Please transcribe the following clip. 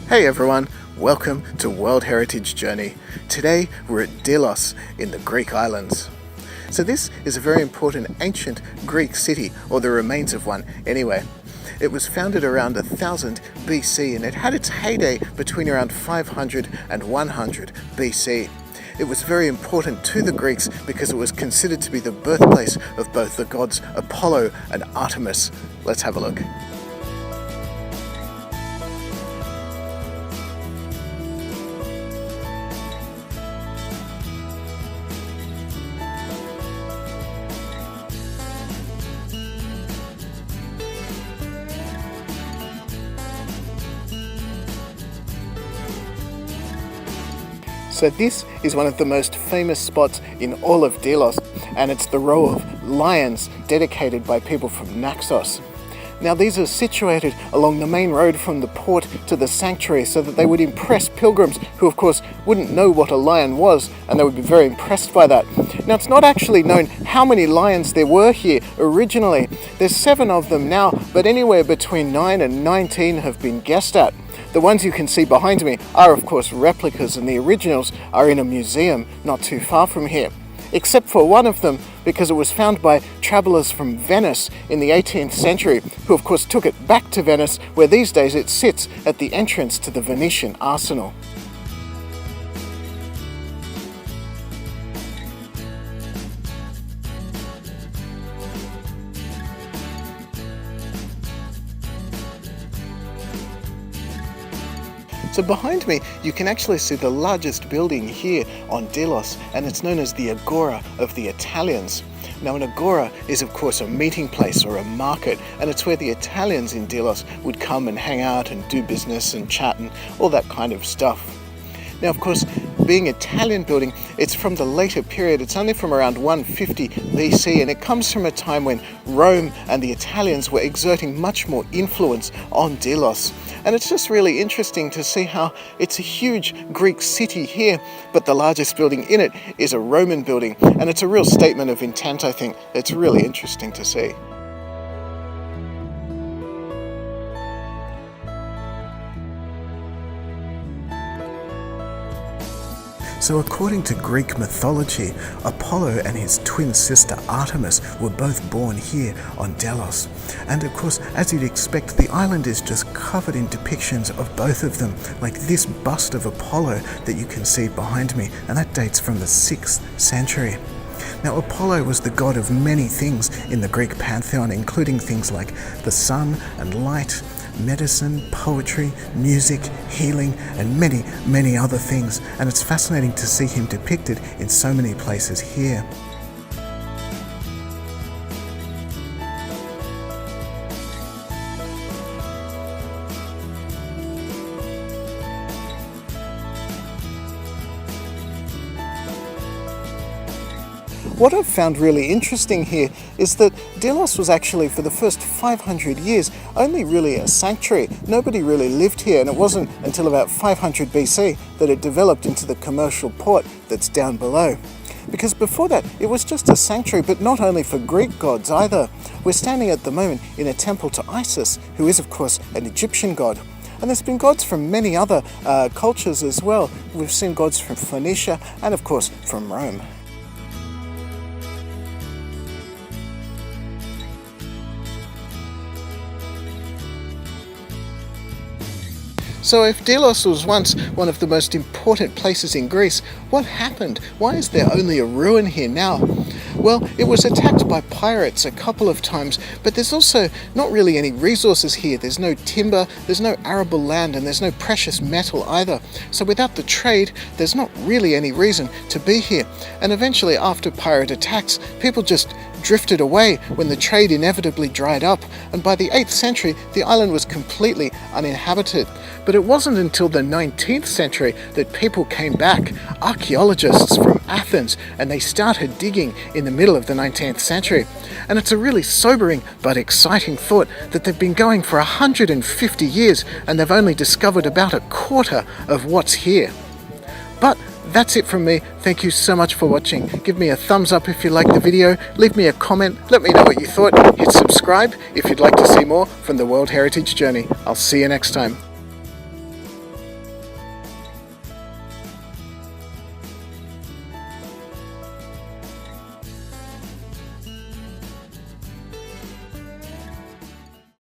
Hey everyone, welcome to World Heritage Journey. Today we're at Delos in the Greek islands. So this is a very important ancient Greek city, or the remains of one anyway. It was founded around 1000 BC and it had its heyday between around 500 and 100 BC. It was very important to the Greeks because it was considered to be the birthplace of both the gods Apollo and Artemis. Let's have a look. So this is one of the most famous spots in all of Delos, and it's the row of lions dedicated by people from Naxos. Now these are situated along the main road from the port to the sanctuary so that they would impress pilgrims who of course wouldn't know what a lion was, and they would be very impressed by that. Now it's not actually known how many lions there were here originally. There's 7 of them now, but anywhere between 9 and 19 have been guessed at. The ones you can see behind me are of course replicas, and the originals are in a museum not too far from here. Except for one of them, because it was found by travellers from Venice in the 18th century, who of course took it back to Venice, where these days it sits at the entrance to the Venetian arsenal. So behind me you can actually see the largest building here on Delos, and it's known as the Agora of the Italians. Now an agora is of course a meeting place or a market, and it's where the Italians in Delos would come and hang out and do business and chat and all that kind of stuff. Now of course, being Italian building, it's from the later period. It's only from around 150 BC, and it comes from a time when Rome and the Italians were exerting much more influence on Delos. And it's just really interesting to see how it's a huge Greek city here, but the largest building in it is a Roman building, and it's a real statement of intent, I think. It's really interesting to see. So according to Greek mythology, Apollo and his twin sister Artemis were both born here on Delos. And of course, as you'd expect, the island is just covered in depictions of both of them, like this bust of Apollo that you can see behind me, and that dates from the 6th century. Now Apollo was the god of many things in the Greek pantheon, including things like the sun and light, medicine, poetry, music, healing, and many, many other things, and it's fascinating to see him depicted in so many places here. What I've found really interesting here is that Delos was actually, for the first 500 years, only really a sanctuary. Nobody really lived here, and it wasn't until about 500 BC that it developed into the commercial port that's down below. Because before that, it was just a sanctuary, but not only for Greek gods either. We're standing at the moment in a temple to Isis, who is of course an Egyptian god. And there's been gods from many other cultures as well. We've seen gods from Phoenicia and of course from Rome. So if Delos was once one of the most important places in Greece, what happened? Why is there only a ruin here now? Well, it was attacked by pirates a couple of times, but there's also not really any resources here. There's no timber, there's no arable land, and there's no precious metal either. So without the trade, there's not really any reason to be here. And eventually, after pirate attacks, people just drifted away when the trade inevitably dried up, and by the 8th century the island was completely uninhabited. But it wasn't until the 19th century that people came back, archaeologists from Athens, and they started digging in the middle of the 19th century. And it's a really sobering but exciting thought that they've been going for 150 years and they've only discovered about a quarter of what's here. But that's it from me. Thank you so much for watching. Give me a thumbs up if you liked the video, leave me a comment, let me know what you thought, hit subscribe if you'd like to see more from the World Heritage Journey. I'll see you next time.